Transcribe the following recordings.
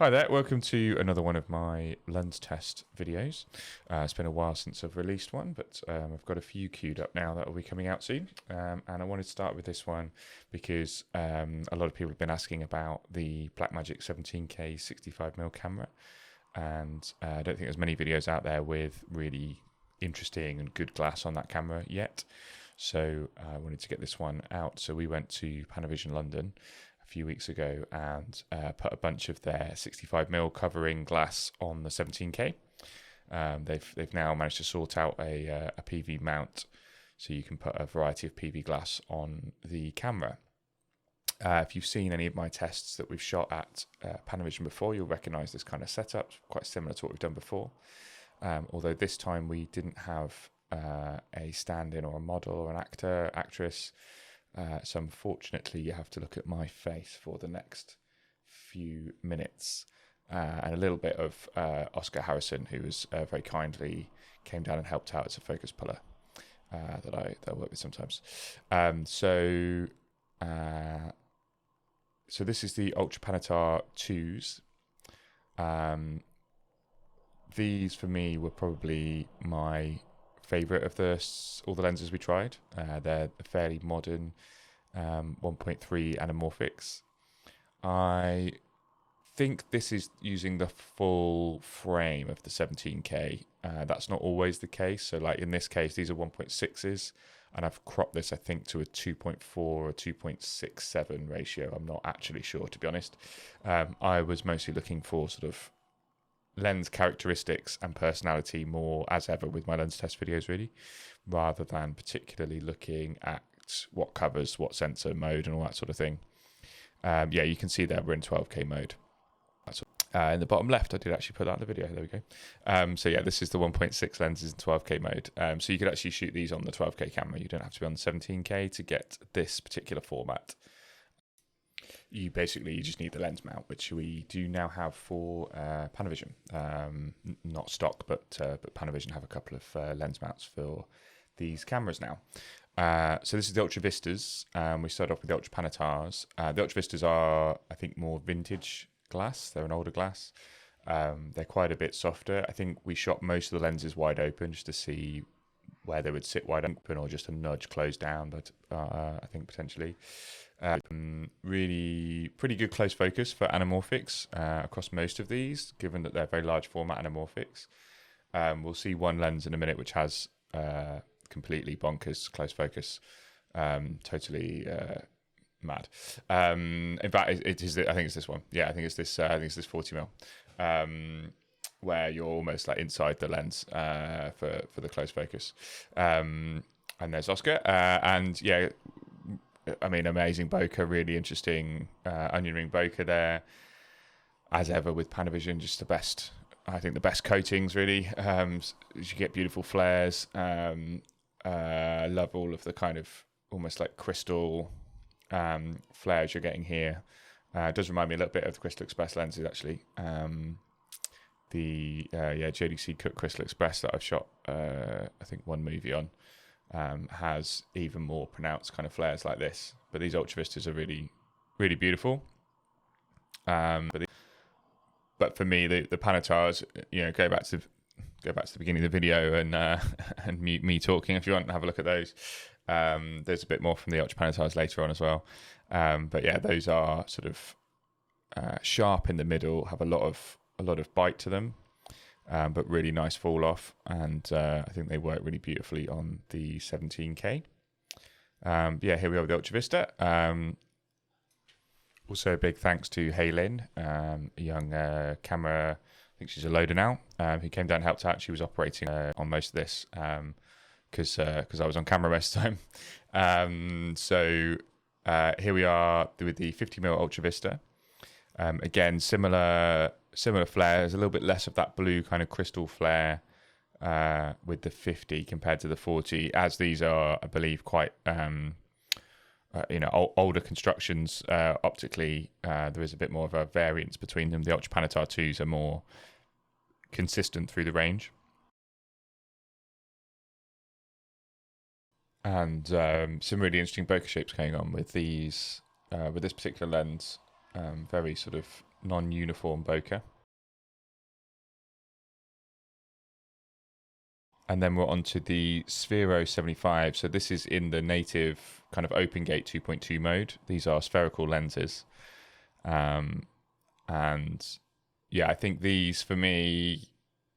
Hi there, welcome to another one of my lens test videos. It's been a while since I've released one, but I've got a few queued up now that will be coming out soon. And I wanted to start with this one because a lot of people have been asking about the Blackmagic 17K 65mm camera. And I don't think there's many videos out there with really interesting and good glass on that camera yet. So I wanted to get this one out. So we went to Panavision London few weeks ago and put a bunch of their 65mm covering glass on the 17K. They've now managed to sort out a PV mount, so you can put a variety of PV glass on the camera. If you've seen any of my tests that we've shot at Panavision before, you'll recognise this kind of setup, quite similar to what we've done before. Although this time we didn't have a stand-in or a model or an actress. So unfortunately you have to look at my face for the next few minutes, and a little bit of Oscar Harrison, who was very kindly came down and helped out as a focus puller that I work with sometimes. So this is the Ultra Panatar 2s. These for me were probably my favorite of all the lenses we tried. They're fairly modern 1.3 anamorphics. I think this is using the full frame of the 17K. That's not always the case. So like in this case, these are 1.6s, and I've cropped this, I think, to a 2.4 or 2.67 ratio. I'm not actually sure, to be honest. I was mostly looking for sort of lens characteristics and personality more as ever with my lens test videos, really, rather than particularly looking at what covers, what sensor mode and all that sort of thing. Yeah, you can see there we're in 12K mode. In the bottom left, I did actually put that in the video. There we go. So yeah, this is the 1.6 lenses in 12K mode. So you could actually shoot these on the 12K camera. You don't have to be on the 17K to get this particular format. You just need the lens mount, which we do now have for Panavision. Not stock, but Panavision have a couple of lens mounts for these cameras now. So this is the Ultra Vistas. We started off with the Ultra Panatars. The Ultra Vistas are, I think, more vintage glass. They're an older glass. They're quite a bit softer. I think we shot most of the lenses wide open just to see where they would sit wide open or just a nudge closed down, but I think potentially. Really pretty good close focus for anamorphics across most of these, given that they're very large format anamorphics. We'll see one lens in a minute which has completely bonkers close focus, totally mad. In fact, it is. I think it's this one. Yeah, I think it's this 40mm, where you're almost like inside the lens for the close focus. And there's Oscar, and yeah. I mean, amazing bokeh, really interesting onion ring bokeh there. As ever with Panavision, just the best, I think the best coatings really. You get beautiful flares. Love all of the kind of almost like crystal flares you're getting here. It does remind me a little bit of the Crystal Express lenses actually. The JDC Cook Crystal Express that I've shot I think one movie on. Has even more pronounced kind of flares like this, but these Ultra Vistas are really, really beautiful. But for me, the Panatars, go back to the beginning of the video and me talking. If you want to have a look at those, there's a bit more from the Ultra Panatars later on as well. But yeah, those are sort of sharp in the middle, have a lot of bite to them. But really nice fall off, and I think they work really beautifully on the 17K. Yeah, here we are with the Ultra Vista. Also, a big thanks to Hailin, a young camera. I think she's a loader now. Who came down and helped out. She was operating on most of this because I was on camera most of the time. So here we are with the 50mm Ultra Vista. Again, similar flares, a little bit less of that blue kind of crystal flare with the 50 compared to the 40, as these are, I believe, quite older constructions optically. There is a bit more of a variance between them. The Ultra Panatar 2s are more consistent through the range. And some really interesting bokeh shapes going on with these with this particular lens. Very sort of non-uniform bokeh. And then we're on to the Sphero 75. So this is in the native kind of open gate 2.2 mode. These are spherical lenses. And yeah, I think these, for me,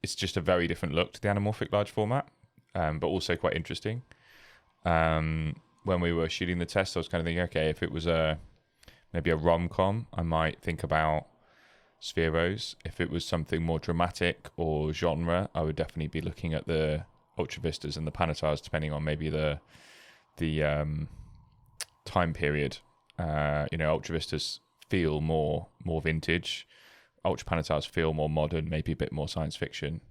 it's just a very different look to the anamorphic large format, but also quite interesting. When we were shooting the test, I was kind of thinking, okay, if it was maybe a rom-com, I might think about Spheros. If it was something more dramatic or genre, I would definitely be looking at the Ultra Vistas and the Panatars, depending on maybe the time period. Ultra Vistas feel more vintage. Ultra Panatars feel more modern, maybe a bit more science fiction.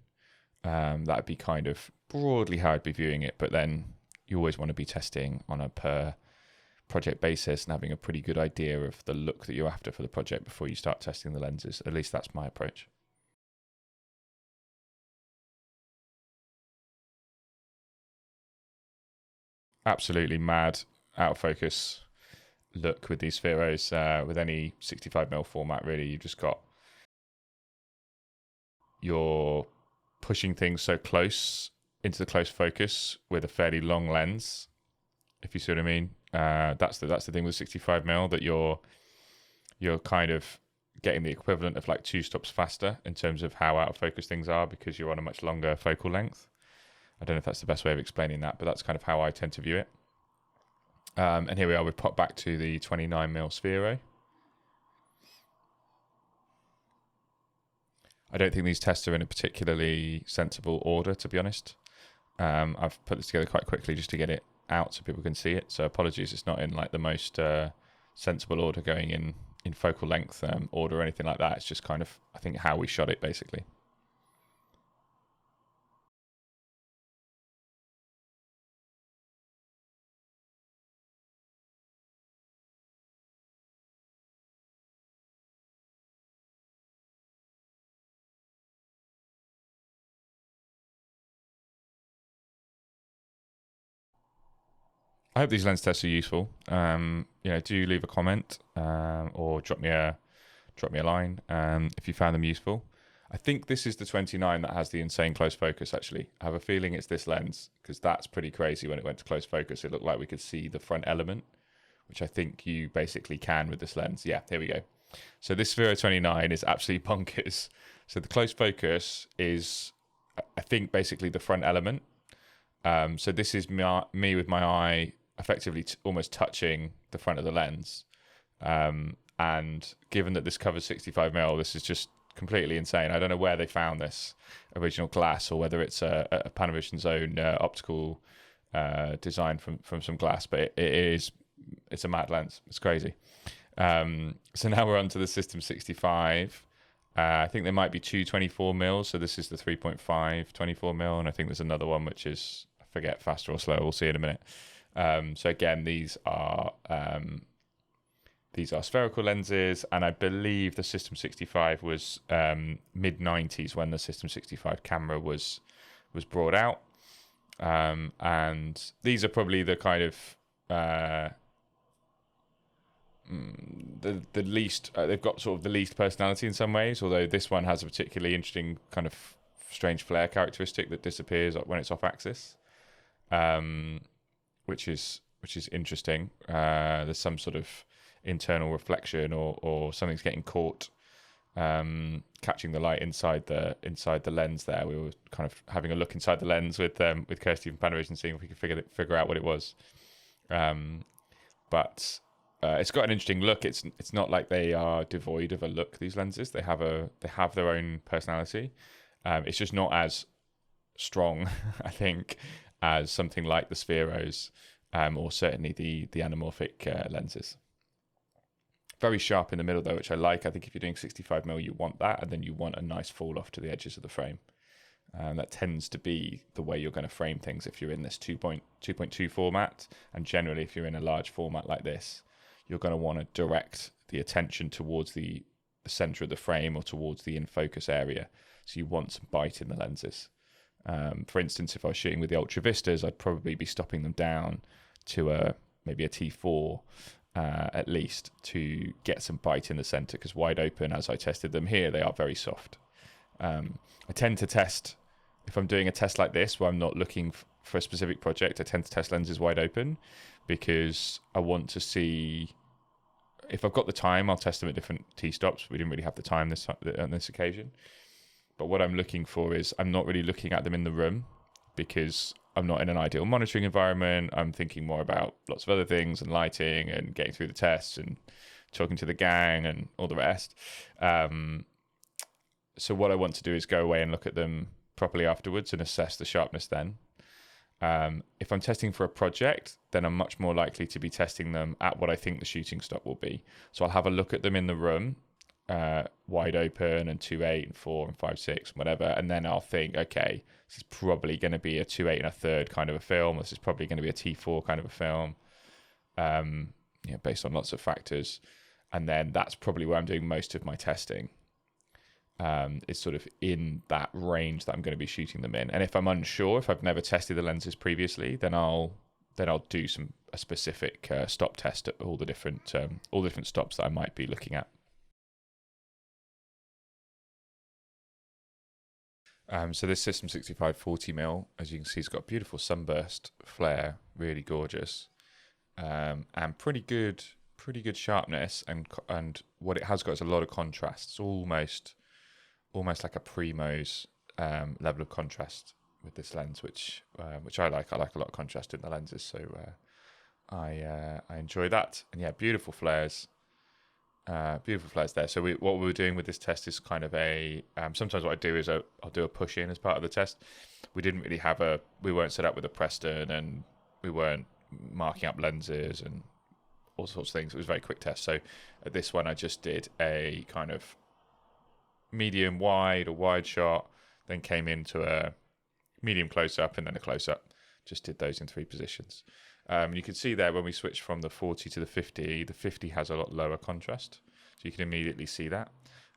That would be kind of broadly how I'd be viewing it. But then you always want to be testing on a per project basis and having a pretty good idea of the look that you're after for the project before you start testing the lenses. At least that's my approach. Absolutely mad out of focus look with these Spheros. With any 65mm format, really, you've just got, you're pushing things so close into the close focus with a fairly long lens, if you see what I mean. That's the thing with 65mm, that you're kind of getting the equivalent of like 2 stops faster in terms of how out of focus things are, because you're on a much longer focal length. I don't know if that's the best way of explaining that, but that's kind of how I tend to view it. And here we are, we've popped back to the 29mm Sphero. I don't think these tests are in a particularly sensible order, to be honest. I've put this together quite quickly just to get it out so people can see it. So apologies, it's not in like the most sensible order, going in focal length order or anything like that. It's just kind of, I think, how we shot it, basically. I hope these lens tests are useful. Do leave a comment or drop me a line if you found them useful. I think this is the 29 that has the insane close focus, actually. I have a feeling it's this lens, because that's pretty crazy. When it went to close focus, it looked like we could see the front element, which I think you basically can with this lens. Yeah, here we go. So this Sphero 29 is absolutely bonkers. So the close focus is, I think, basically the front element. So this is me with my eye effectively almost touching the front of the lens. And given that this covers 65mm, this is just completely insane. I don't know where they found this original glass, or whether it's a Panavision's own optical design from some glass, but it's a mad lens. It's crazy. So now we're on to the System 65. I think there might be 2 24mm, so this is the 3.5 24mm, and I think there's another one which is, I forget, faster or slower. We'll see in a minute. So again, these are spherical lenses, and I believe the System 65 was mid 90s when the System 65 camera was brought out. And these are probably the kind of the least, they've got sort of the least personality in some ways, although this one has a particularly interesting kind of strange flare characteristic that disappears when it's off axis, which is interesting. There's some sort of internal reflection or something's getting caught, catching the light inside the lens there. We were kind of having a look inside the lens with Kirsty from Panavision, seeing if we could figure out what it was. But it's got an interesting look. It's not like they are devoid of a look, these lenses. They have their own personality. It's just not as strong, I think, as something like the Spheros, or certainly the anamorphic lenses. Very sharp in the middle though, which I like. I think if you're doing 65mm, you want that, and then you want a nice fall off to the edges of the frame. That tends to be the way you're going to frame things if you're in this 2.2 format, and generally if you're in a large format like this, you're going to want to direct the attention towards the center of the frame or towards the in focus area. So you want some bite in the lenses. For instance, if I was shooting with the Ultra Vistas, I'd probably be stopping them down to maybe a T4, at least, to get some bite in the center, because wide open, as I tested them here, they are very soft. I tend to test, if I'm doing a test like this where I'm not looking for a specific project, I tend to test lenses wide open, because I want to see, if I've got the time, I'll test them at different T-stops. We didn't really have the time on this occasion. But what I'm looking for is, I'm not really looking at them in the room, because I'm not in an ideal monitoring environment. I'm thinking more about lots of other things and lighting and getting through the tests and talking to the gang and all the rest. So what I want to do is go away and look at them properly afterwards and assess the sharpness then. If I'm testing for a project, then I'm much more likely to be testing them at what I think the shooting stop will be. So I'll have a look at them in the room, wide open and 2.8 and 4 and 5.6, whatever, and then I'll think, okay, this is probably going to be a 2.8 and a third kind of a film. This is probably going to be a T4 kind of a film, based on lots of factors. And then that's probably where I'm doing most of my testing. Is sort of in that range that I'm going to be shooting them in. And if I'm unsure, if I've never tested the lenses previously, then I'll do a specific stop test at all the different stops that I might be looking at. So this System 65 40mm, as you can see, has got a beautiful sunburst flare, really gorgeous, and pretty good sharpness. And what it has got is a lot of contrast. It's almost like a Primo's level of contrast with this lens, which I like. I like a lot of contrast in the lenses, so I enjoy that. And yeah, beautiful flares there. So what we were doing with this test is kind of a sometimes what I do is I'll do a push in as part of the test. We weren't set up with a Preston, and we weren't marking up lenses and all sorts of things. It was a very quick test. So at this one, I just did a kind of medium wide or wide shot, then came into a medium close up and then a close up. Just did those in 3 positions. You can see there when we switch from the 40 to the 50 has a lot lower contrast, so you can immediately see that.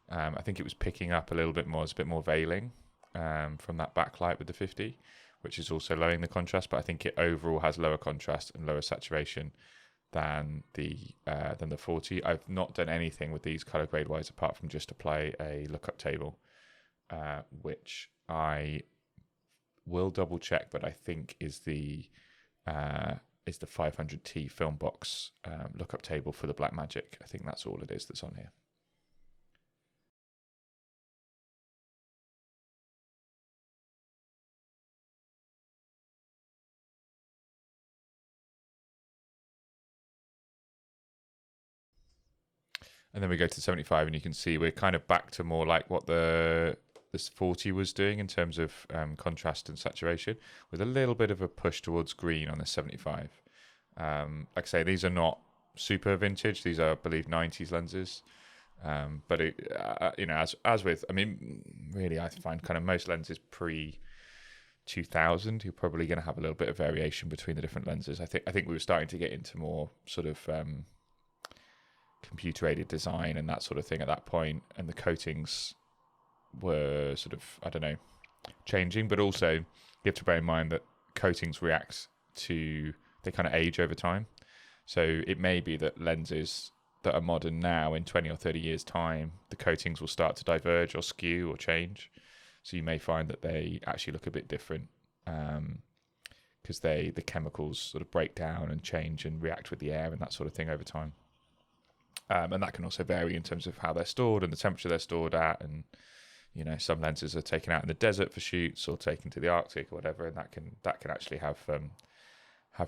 I think it was picking up a little bit more, it's a bit more veiling from that backlight with the 50, which is also lowering the contrast, but I think it overall has lower contrast and lower saturation than the 40. I've not done anything with these color grade wise apart from just apply a lookup table, which I will double check, but I think is the 500T film box lookup table for the Blackmagic. I think that's all it is that's on here. And then we go to 75, and you can see we're kind of back to more like what this 40 was doing in terms of contrast and saturation, with a little bit of a push towards green on the 75. Like I say, these are not super vintage. These are, I believe, 90s lenses. But as with, I mean, really, I find kind of most lenses pre 2000, you're probably going to have a little bit of variation between the different lenses. I think we were starting to get into more sort of computer-aided design and that sort of thing at that point, and the coatings were sort of, I don't know, changing. But also, you have to bear in mind that coatings they kind of age over time. So it may be that lenses that are modern now, in 20 or 30 years' time, the coatings will start to diverge or skew or change. So you may find that they actually look a bit different because the chemicals sort of break down and change and react with the air and that sort of thing over time. And that can also vary in terms of how they're stored and the temperature they're stored at. And, some lenses are taken out in the desert for shoots or taken to the Arctic or whatever, and that can actually have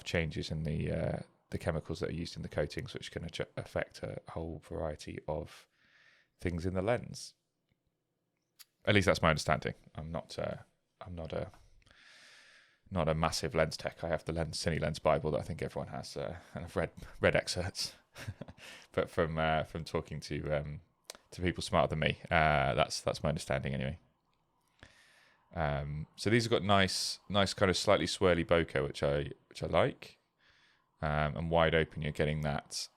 changes in the chemicals that are used in the coatings, which can affect a whole variety of things in the lens. At least that's my understanding. I'm not a massive lens tech. I have the Cine Lens Bible that I think everyone has, and I've read excerpts. But from talking to people smarter than me, that's my understanding anyway. So these have got nice kind of slightly swirly bokeh, which I like, and wide open. You're getting that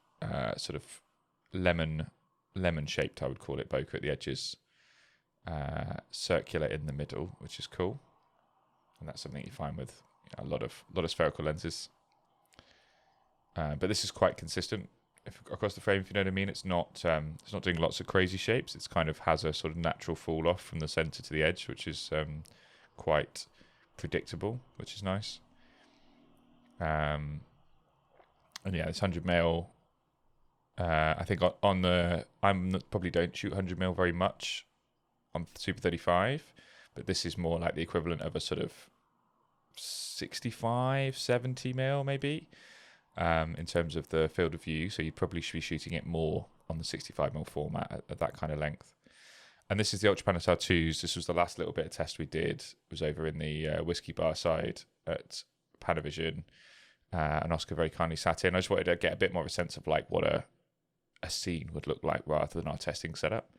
sort of lemon shaped, I would call it, bokeh at the edges, circular in the middle, which is cool, and that's something you find with a lot of spherical lenses. But this is quite consistent. across the frame, if you know what I mean. It's not doing lots of crazy shapes. It's kind of has a sort of natural fall off from the center to the edge, which is quite predictable, which is nice. And yeah, this 100mm. I think on the probably don't shoot 100mm very much on Super 35, but this is more like the equivalent of a sort of 65, 70mm maybe. In terms of the field of view, so you probably should be shooting it more on the 65mm format at that kind of length. And this is the Ultra Panatar 2s. This was the last little bit of test we did. It was over in the whiskey bar side at Panavision, and Oscar very kindly sat in. I just wanted to get a bit more of a sense of like what a scene would look like rather than our testing setup.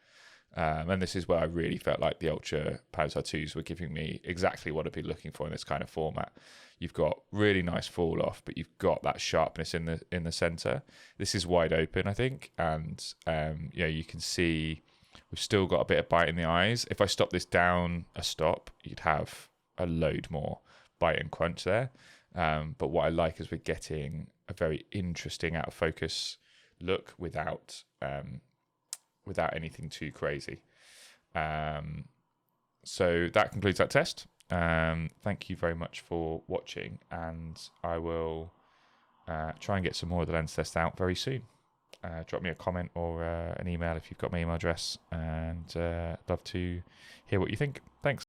And this is where I really felt like the Ultra Panatar 2s were giving me exactly what I'd be looking for in this kind of format. You've got really nice fall off, but you've got that sharpness in the center. This is wide open, I think, and you can see we've still got a bit of bite in the eyes. If I stop this down a stop, you'd have a load more bite and crunch there. But what I like is we're getting a very interesting out of focus look without anything too crazy. So that concludes that test. Thank you very much for watching, and I will try and get some more of the lens tests out very soon. Drop me a comment or an email if you've got my email address, and love to hear what you think. Thanks.